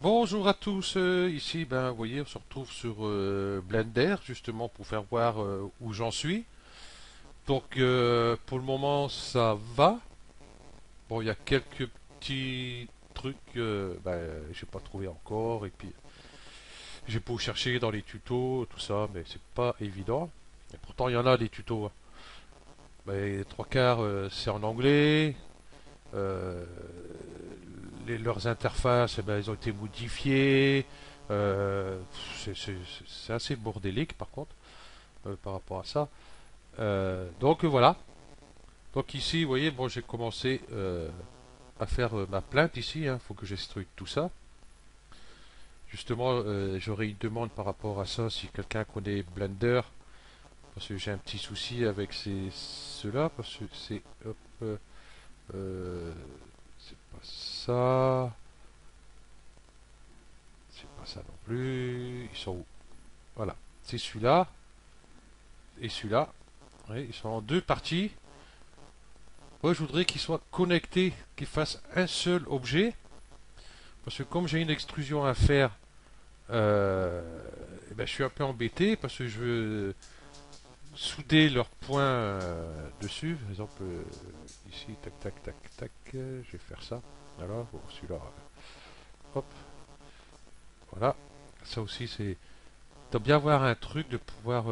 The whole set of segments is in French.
Bonjour à tous, ici vous voyez on se retrouve sur Blender justement pour faire voir où j'en suis. Donc pour le moment ça va. Bon il y a quelques petits trucs j'ai pas trouvé encore et puis j'ai beau chercher dans les tutos tout ça mais c'est pas évident. Et pourtant il y en a des tutos, hein. Les trois quarts c'est en anglais. Euh, Leurs interfaces, elles ont été modifiées. Euh, c'est assez bordélique par contre par rapport à ça. Donc voilà. Donc ici, vous voyez, bon, j'ai commencé à faire ma plainte ici. Il faut que j'instruise tout ça. Justement, j'aurais une demande par rapport à ça si quelqu'un connaît Blender, parce que j'ai un petit souci avec ceux-là, parce que c'est hop, euh, c'est pas ça, c'est pas ça non plus. Ils sont où? Voilà, c'est celui-là et celui-là. Oui, ils sont en deux parties. Moi, je voudrais qu'ils soient connectés, qu'ils fassent un seul objet. Parce que comme j'ai une extrusion à faire, je suis un peu embêté parce que je veux souder leurs points dessus. Par exemple, ici, tac, tac, tac, tac, je vais faire ça. Voilà, bon, celui-là, hop, voilà. Ça aussi, c'est. Il doit bien avoir un truc de pouvoir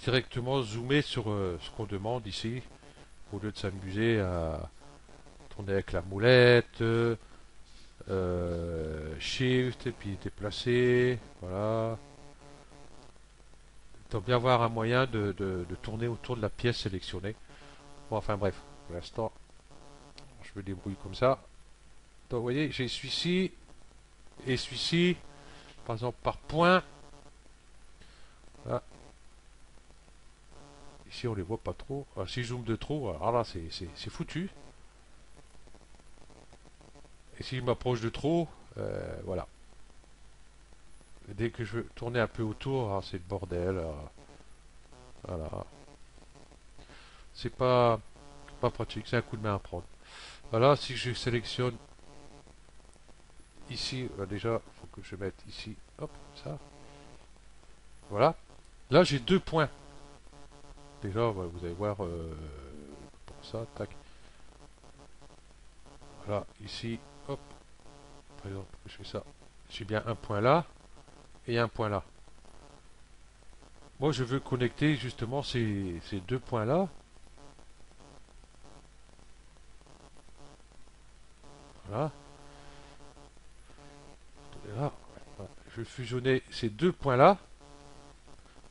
directement zoomer sur ce qu'on demande ici, au lieu de s'amuser à tourner avec la moulette, Shift et puis déplacer, voilà. Il doit bien avoir un moyen de tourner autour de la pièce sélectionnée. Bon, enfin bref, pour l'instant, je me débrouille comme ça. Donc vous voyez, j'ai celui-ci et celui-ci, par exemple par point. Là, ici on les voit pas trop. Alors, si je zoome de trop, alors là c'est foutu. Et si je m'approche de trop, voilà. Dès que je veux tourner un peu autour, alors c'est le bordel. Alors, voilà. C'est pas pratique, c'est un coup de main à prendre. Voilà, si je sélectionne ici, déjà, il faut que je mette ici, hop, ça, voilà. Là, j'ai deux points. Déjà, voilà, vous allez voir pour ça, tac. Voilà, ici, hop, par exemple, je fais ça. J'ai bien un point là et un point là. Moi, je veux connecter justement ces deux points là. Voilà, là. Voilà. Je veux fusionner ces deux points là.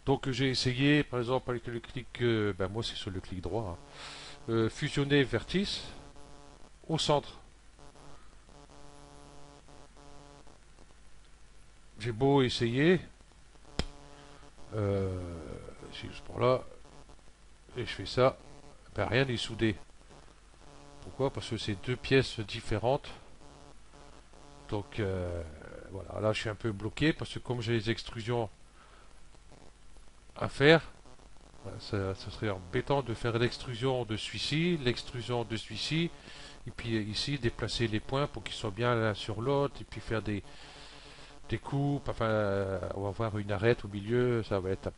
Donc, j'ai essayé, par exemple, avec le clic, moi c'est sur le clic droit, hein. Fusionner vertice au centre. J'ai beau essayer, euh, si je prends là et je fais ça, rien n'est soudé. Pourquoi? Parce que c'est deux pièces différentes. Donc voilà, là je suis un peu bloqué parce que comme j'ai les extrusions à faire, ça serait embêtant de faire l'extrusion de celui-ci, l'extrusion de celui-ci, et puis ici déplacer les points pour qu'ils soient bien l'un sur l'autre, et puis faire des coupes, enfin on va avoir une arête au milieu, ça peut être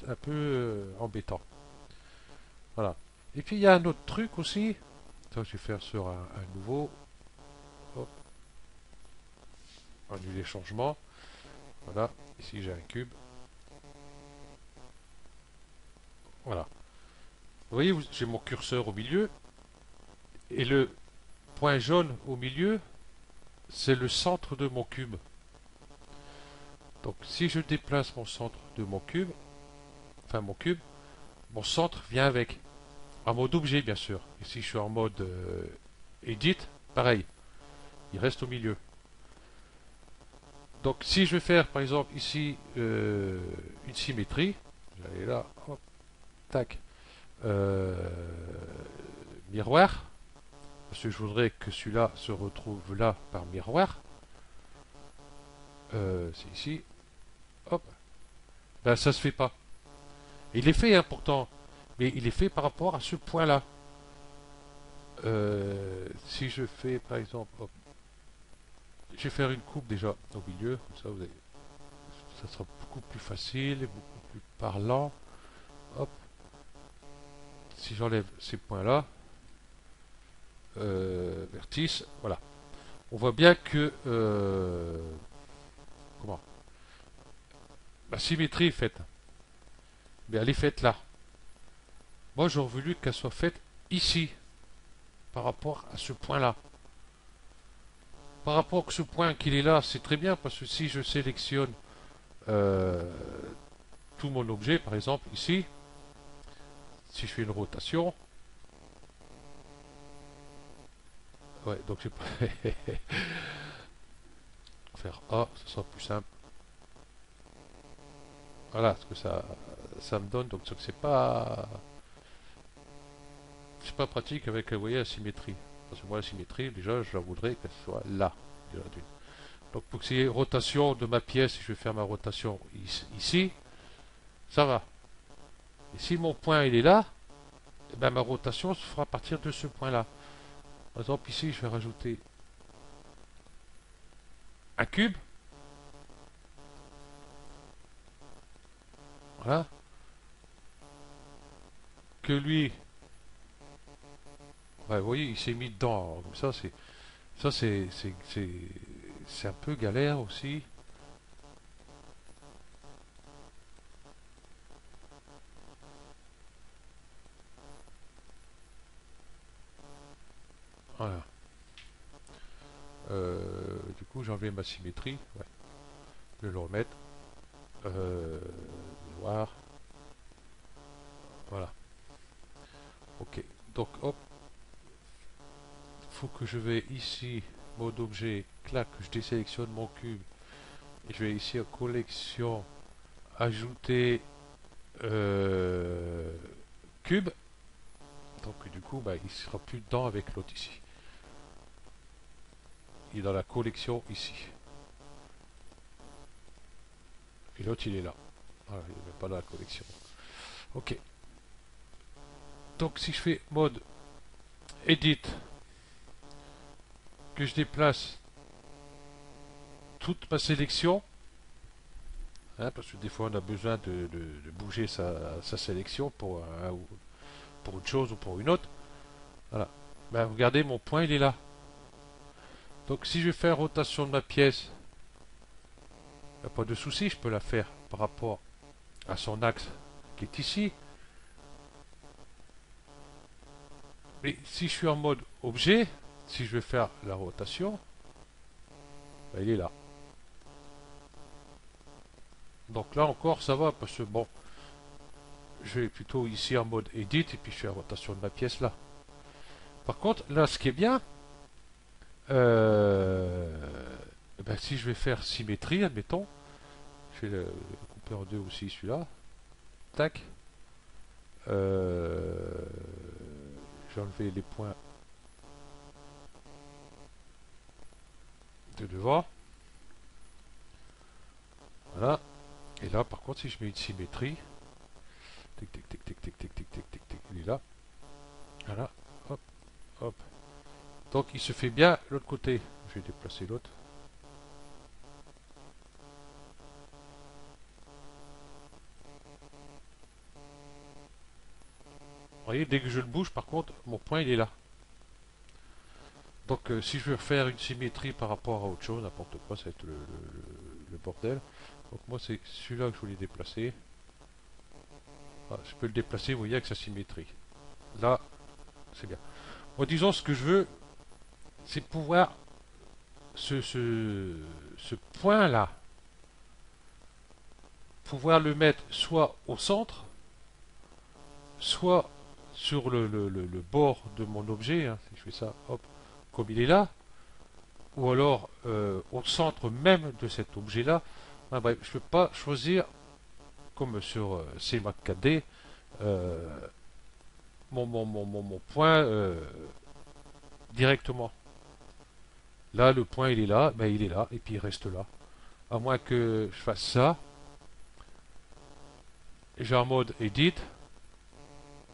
un peu embêtant. Voilà. Et puis il y a un autre truc aussi. Ça, je vais faire sur un nouveau. Hop, annuler changement. Voilà. Ici j'ai un cube. Voilà. Vous voyez, j'ai mon curseur au milieu. Et le point jaune au milieu, c'est le centre de mon cube. Donc si je déplace mon centre de mon cube, enfin mon cube, mon centre vient avec. En mode objet, bien sûr. Et si je suis en mode edit, pareil. Il reste au milieu. Donc si je vais faire par exemple ici une symétrie, j'allais là, hop, tac, euh, miroir, parce que je voudrais que celui-là se retrouve là par miroir, c'est ici, hop, ben ça se fait pas. Il est fait hein, pourtant, mais il est fait par rapport à ce point-là. Si je fais par exemple, hop, je vais faire une coupe déjà au milieu, comme ça ça sera beaucoup plus facile et beaucoup plus parlant. Hop, si j'enlève ces points-là, vertice, voilà. On voit bien que comment la symétrie est faite, mais elle est faite là. Moi, j'aurais voulu qu'elle soit faite ici, par rapport à ce point-là. Par rapport à ce point qu'il est là, c'est très bien, parce que si je sélectionne euh, tout mon objet, par exemple ici, si je fais une rotation, ouais, donc je vais faire A, ce sera plus simple. Voilà ce que ça me donne, donc c'est pas pratique avec, vous voyez, la symétrie. Parce que moi, la symétrie, déjà, je la voudrais qu'elle soit là. Donc, pour qu'il y ait rotation de ma pièce, je vais faire ma rotation ici, ça va. Et si mon point, il est là, eh ben, ma rotation se fera à partir de ce point-là. Par exemple, ici, je vais rajouter un cube. Voilà. Que lui, ouais, vous voyez, il s'est mis dedans. Alors, comme ça, c'est un peu galère aussi. Voilà. Du coup, j'ai enlevé ma symétrie. Ouais. Je vais le remettre. Noir. Voilà. Ok. Donc, hop. Il faut que je vais ici, mode objet, clac, je désélectionne mon cube. Et je vais ici à collection, ajouter euh, cube. Donc, du coup, bah, il sera plus dedans avec l'autre ici. Il est dans la collection ici. Et l'autre, il est là. Voilà, il n'est pas dans la collection. Ok. Donc, si je fais mode edit, que je déplace toute ma sélection, hein, parce que des fois on a besoin de bouger sa sélection pour une chose ou pour une autre. Voilà. Ben, regardez, mon point il est là. Donc si je fais une rotation de ma pièce, il n'y a pas de souci, je peux la faire par rapport à son axe qui est ici. Mais si je suis en mode objet, si je vais faire la rotation, ben, il est là. Donc là encore ça va parce que bon, je vais plutôt ici en mode edit et puis je fais la rotation de ma pièce là. Par contre là ce qui est bien, euh, ben, si je vais faire symétrie, admettons, je vais le couper en deux aussi celui-là, tac, euh, j'ai enlevé les points de devant, voilà, et là par contre si je mets une symétrie, tic tic tic tic tic tic tic tic tic tic, il est là, voilà, hop, hop, donc il se fait bien l'autre côté, je vais déplacer l'autre. Vous voyez, dès que je le bouge, par contre, mon point il est là. Donc si je veux faire une symétrie par rapport à autre chose, n'importe quoi, ça va être le bordel. Donc moi c'est celui-là que je voulais déplacer. Ah, je peux le déplacer, vous voyez, avec sa symétrie. Là, c'est bien. Moi disons ce que je veux, c'est pouvoir ce point-là, pouvoir le mettre soit au centre, soit sur le bord de mon objet, hein, si je fais ça, hop, comme il est là, ou alors au centre même de cet objet-là. Enfin, bref, je ne peux pas choisir, comme sur CMAC 4D, mon point directement. Là, le point il est là, ben, il est là, et puis il reste là. À moins que je fasse ça, j'ai en mode edit,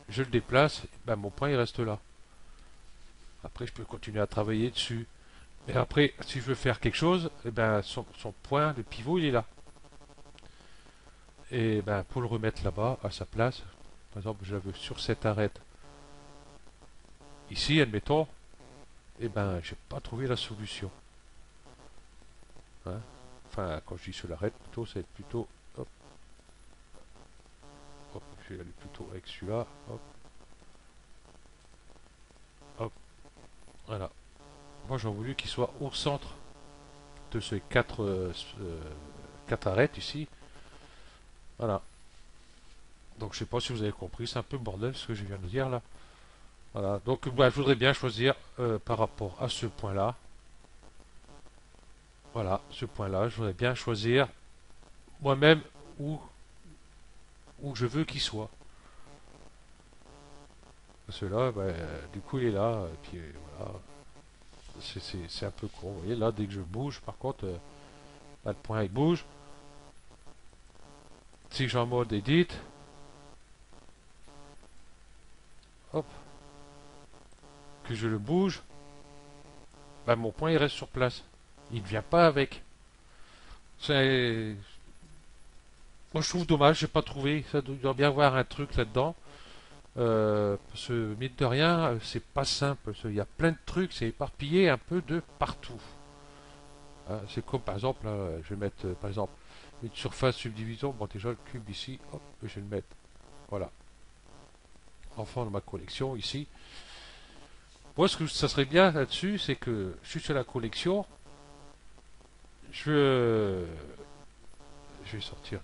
je le déplace, ben, mon point il reste là. Après, je peux continuer à travailler dessus. Et après, si je veux faire quelque chose, eh ben, son point, le pivot, il est là. Et ben, pour le remettre là-bas, à sa place, par exemple, je veux sur cette arête ici, admettons, eh ben, j'ai pas trouvé la solution. Hein. Enfin, quand je dis sur l'arête, plutôt, ça va être plutôt. Hop, hop, je vais aller plutôt avec celui-là. Hop, hop, voilà. Moi, j'ai voulu qu'il soit au centre de ces quatre arêtes ici. Voilà. Donc, je sais pas si vous avez compris, c'est un peu bordel ce que je viens de dire là. Voilà. Donc, bah, je voudrais bien choisir par rapport à ce point-là. Voilà, ce point-là, je voudrais bien choisir moi-même où, où je veux qu'il soit. Celui-là, bah, du coup, il est là. Et puis voilà, c'est un peu con. Vous voyez, là, dès que je bouge, par contre, là, le point il bouge. Si j'ai en mode edit, hop, que je le bouge, bah, mon point il reste sur place. Il ne vient pas avec. C'est... Moi, je trouve dommage, j'ai pas trouvé. Ça doit bien y avoir un truc là-dedans. Parce que, mine de rien, c'est pas simple. Il y a plein de trucs, c'est éparpillé un peu de partout. C'est comme par exemple, là, je vais mettre par exemple une surface subdivision. Bon, déjà le cube ici, hop, je vais le mettre. Voilà, enfant de ma collection ici. Moi, ce que ça serait bien là-dessus, c'est que je suis sur la collection. Je, je vais sortir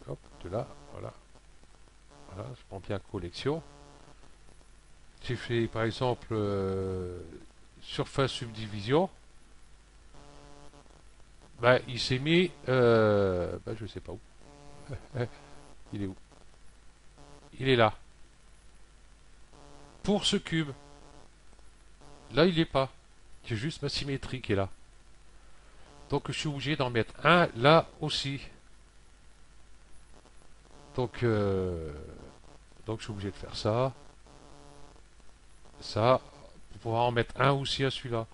hop, de là. Voilà, voilà, je prends bien collection. J'ai fait par exemple surface subdivision. Bah, il s'est mis, bah, je sais pas où. Il est où? Il est là. Pour ce cube. Là, il est pas. C'est juste ma symétrie qui est là. Donc, je suis obligé d'en mettre un là aussi. Donc, donc je suis obligé de faire ça, ça, pour pouvoir en mettre un aussi à celui-là.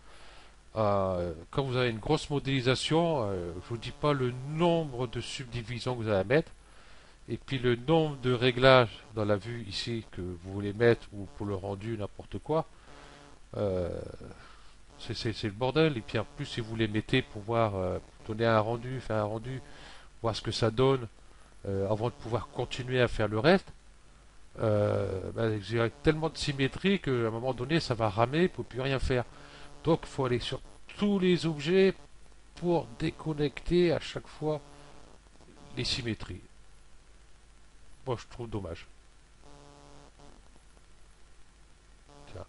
Quand vous avez une grosse modélisation, je vous dis pas le nombre de subdivisions que vous allez mettre, et puis le nombre de réglages dans la vue ici que vous voulez mettre, ou pour le rendu, n'importe quoi. Euh, c'est le bordel. Et puis en plus, si vous les mettez pour voir, donner un rendu, faire un rendu, voir ce que ça donne, avant de pouvoir continuer à faire le reste, j'ai tellement de symétrie qu'à un moment donné, ça va ramer, il ne peut plus rien faire. Donc, il faut aller sur tous les objets pour déconnecter à chaque fois les symétries. Moi, je trouve dommage. Tiens,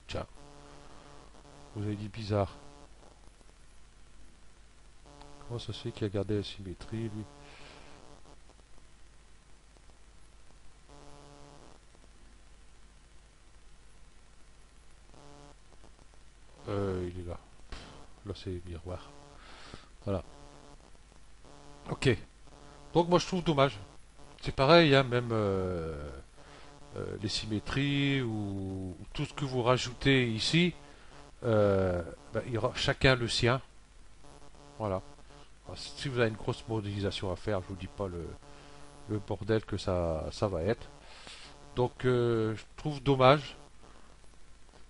tiens, vous avez dit bizarre. Comment ça se fait qu'il a gardé la symétrie, lui? Il est là. Là, c'est miroir. Voilà. Ok. Donc, moi, je trouve dommage. C'est pareil, hein, même les symétries ou tout ce que vous rajoutez ici, il y aura chacun le sien. Voilà. Alors, si vous avez une grosse modélisation à faire, je vous dis pas le bordel que ça va être. Donc je trouve dommage.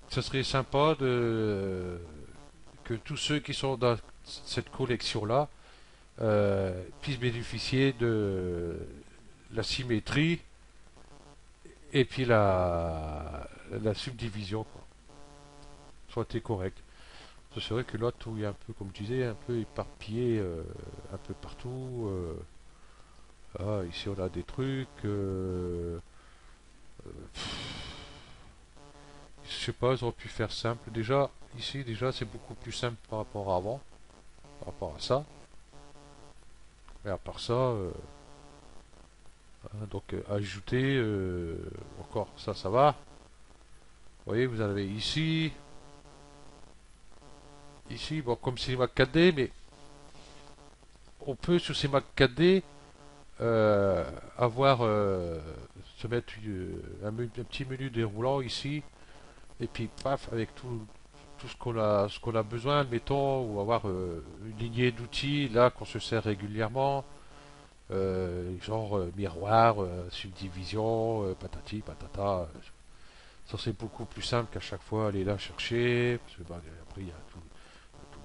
Ce serait sympa que tous ceux qui sont dans cette collection-là puissent bénéficier de la symétrie et puis la subdivision, quoi. Soit correct. C'est vrai que l'autre, où il y a un peu, comme je disais, un peu éparpillé un peu partout. Ici, on a des trucs. Je sais pas, ils auraient pu faire simple. Déjà, ici, déjà, c'est beaucoup plus simple par rapport à avant, par rapport à ça. Mais à part ça, hein, donc ajouter, encore, ça va. Vous voyez, vous en avez ici, bon, comme c'est Mac 4D, mais on peut sur ces Mac 4D euh, avoir se mettre un petit menu déroulant ici et puis paf avec tout ce qu'on a besoin, admettons, ou avoir une lignée d'outils là qu'on se sert régulièrement, genre miroir, subdivision, patati patata. Ça c'est beaucoup plus simple qu'à chaque fois aller là chercher, parce que bah, après il y a tout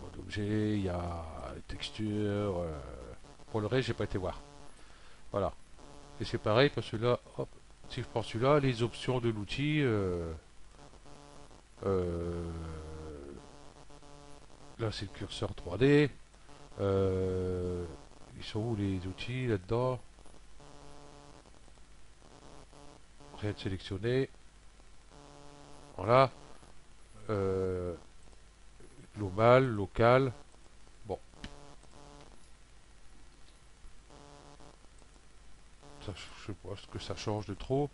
mode objet, il y a les textures. Pour le reste, j'ai pas été voir. Voilà. Et c'est pareil parce que là, hop, si je prends celui-là, les options de l'outil, euh, là c'est le curseur 3D. Euh, ils sont où les outils là-dedans? Rien de sélectionné. Voilà. Euh, global, local. Bon, ça, je sais pas ce que ça change de trop.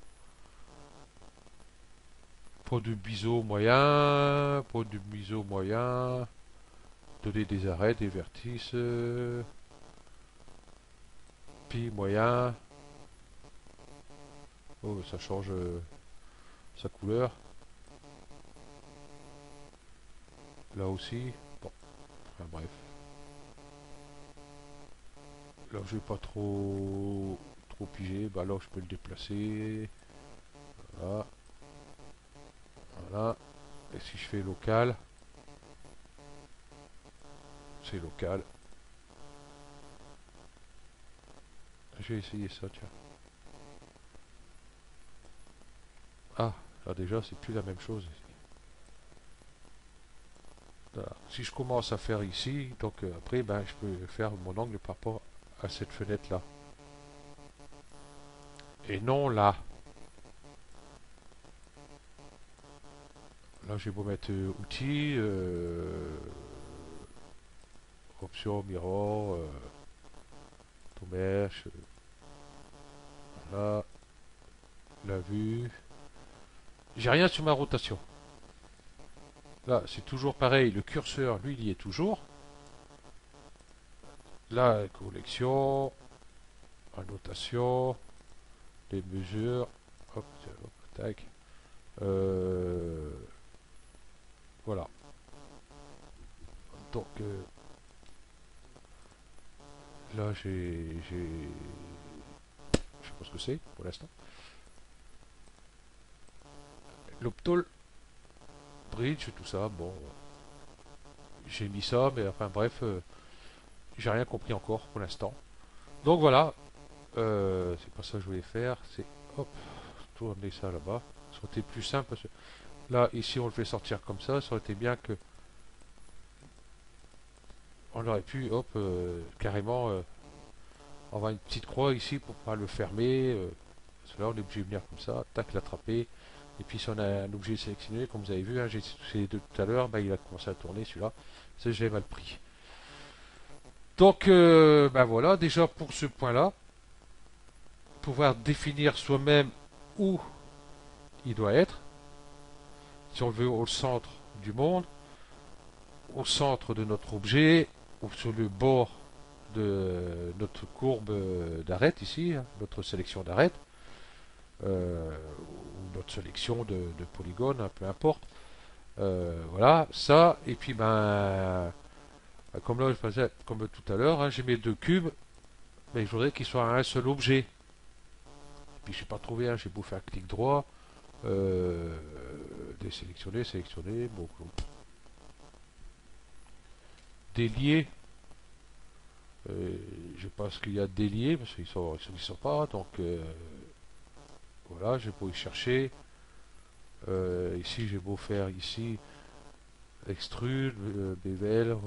Point de biseau moyen. Point de biseau moyen. Donner des arrêts, des vertices. Pi moyen. Oh, ça change sa couleur. Là aussi. Bon, enfin, bref. Là, je vais pas trop piger. Bah là, je peux le déplacer. Voilà. Voilà. Et si je fais local, c'est local. Je vais essayer ça, tiens. Ah, là déjà, c'est plus la même chose. Voilà. Si je commence à faire ici, donc après, ben, je peux faire mon angle par rapport à cette fenêtre-là. Et non là. Là, j'ai beau mettre outils, options, mirror, to mesh, voilà, la vue. J'ai rien sur ma rotation. Là, c'est toujours pareil. Le curseur, lui, il y est toujours. La collection, annotation, les mesures. Hop, hop, tac. Euh, voilà. Donc là, je sais pas ce que c'est pour l'instant. L'Optol Bridge, tout ça. Bon, j'ai mis ça, mais enfin bref, j'ai rien compris encore pour l'instant. Donc voilà, c'est pas ça que je voulais faire. C'est hop, tourner ça là-bas. Ça aurait été plus simple parce que là, ici, on le fait sortir comme ça aurait été bien que on aurait pu, hop, carrément avoir une petite croix ici pour pas le fermer. Parce que là, on est obligé de venir comme ça, tac, l'attraper. Et puis, si on a un objet sélectionné, comme vous avez vu, hein, j'ai essayé de tout à l'heure, bah, il a commencé à tourner celui-là. Ça, j'ai mal pris. Donc, ben voilà, déjà pour ce point-là, pouvoir définir soi-même où il doit être. Si on le veut au centre du monde, au centre de notre objet, ou sur le bord de notre courbe d'arête ici, hein, notre sélection d'arête, ou notre sélection de polygones, hein, peu importe. Voilà, ça, et puis ben, comme là je faisais, comme tout à l'heure, hein, j'ai mes deux cubes, mais je voudrais qu'ils soient un seul objet. Et puis j'ai pas trouvé, hein, j'ai beau faire clic droit, euh, désélectionner, sélectionner, bon, délier. Je pense qu'il y a délier parce qu'ils sont pas, donc voilà, j'ai beau y chercher. Ici, j'ai beau faire ici extrude, bevel,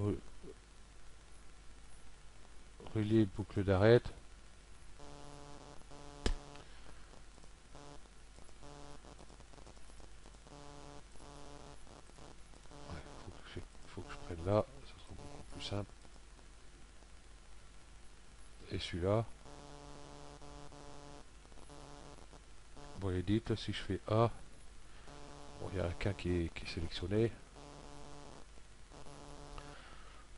relier boucle d'arête. Ouais, faut que je prenne là, ça sera beaucoup plus simple. Et celui-là, bon, edit, si je fais A, bon, il y a un cas qui est sélectionné.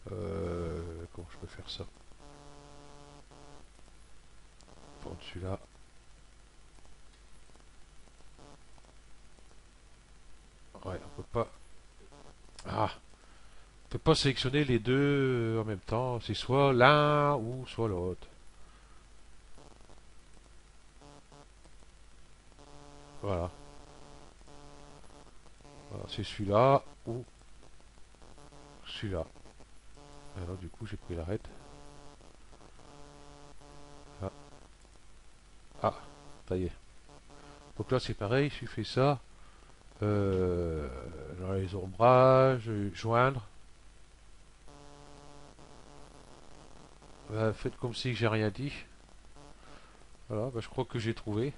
Comment je peux faire ça? prendre celui-là. Ouais, on peut pas. Ah, on peut pas sélectionner les deux en même temps. C'est soit l'un ou soit l'autre. Voilà. Voilà, c'est celui-là ou celui-là. Alors du coup, j'ai pris l'arrêt. Ah, ah, ça y est. Donc là, c'est pareil. Je fais ça. Euh, dans les ombrages, joindre. Faites comme si j'ai rien dit. Voilà, bah, je crois que j'ai trouvé.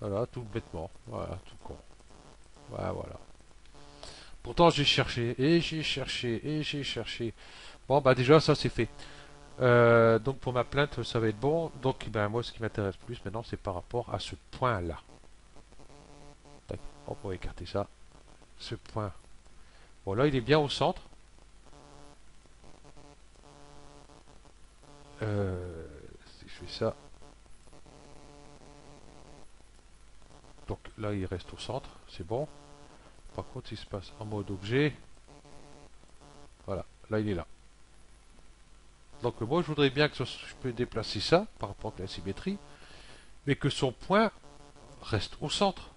Voilà, tout bêtement. Voilà, tout con. Voilà, voilà. Pourtant, j'ai cherché, et j'ai cherché, et j'ai cherché. Bon, bah déjà, ça c'est fait. Donc pour ma plainte, ça va être bon. Donc, ben, moi, ce qui m'intéresse plus maintenant, c'est par rapport à ce point-là. Tac, on va écarter ça. Ce point. Bon, là, il est bien au centre. Si je fais ça. Donc là, il reste au centre. C'est bon. Par contre, il se passe en mode objet. Voilà, là, il est là. Donc moi, je voudrais bien que je peux déplacer ça par rapport à la symétrie, mais que son point reste au centre.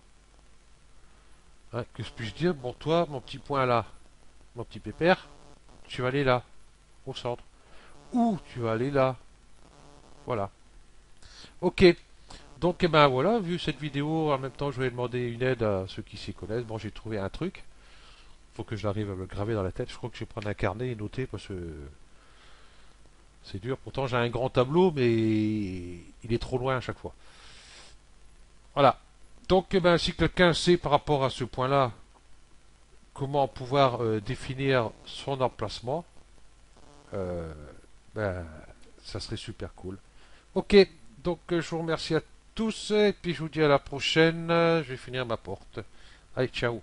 Hein, que je puisse dire, bon, toi, mon petit point là, mon petit pépère, tu vas aller là, au centre. Ou tu vas aller là. Voilà. Ok. Donc, eh ben voilà, vu cette vidéo, en même temps, je vais demander une aide à ceux qui s'y connaissent. Bon, j'ai trouvé un truc. Faut que j'arrive à me le graver dans la tête. Je crois que je vais prendre un carnet et noter parce que c'est dur. Pourtant, j'ai un grand tableau, mais il est trop loin à chaque fois. Voilà. Donc, eh ben, si quelqu'un sait par rapport à ce point-là comment pouvoir définir son emplacement, euh, ben, ça serait super cool. Ok, donc je vous remercie à tous et puis je vous dis à la prochaine. Je vais finir ma porte. Allez, ciao.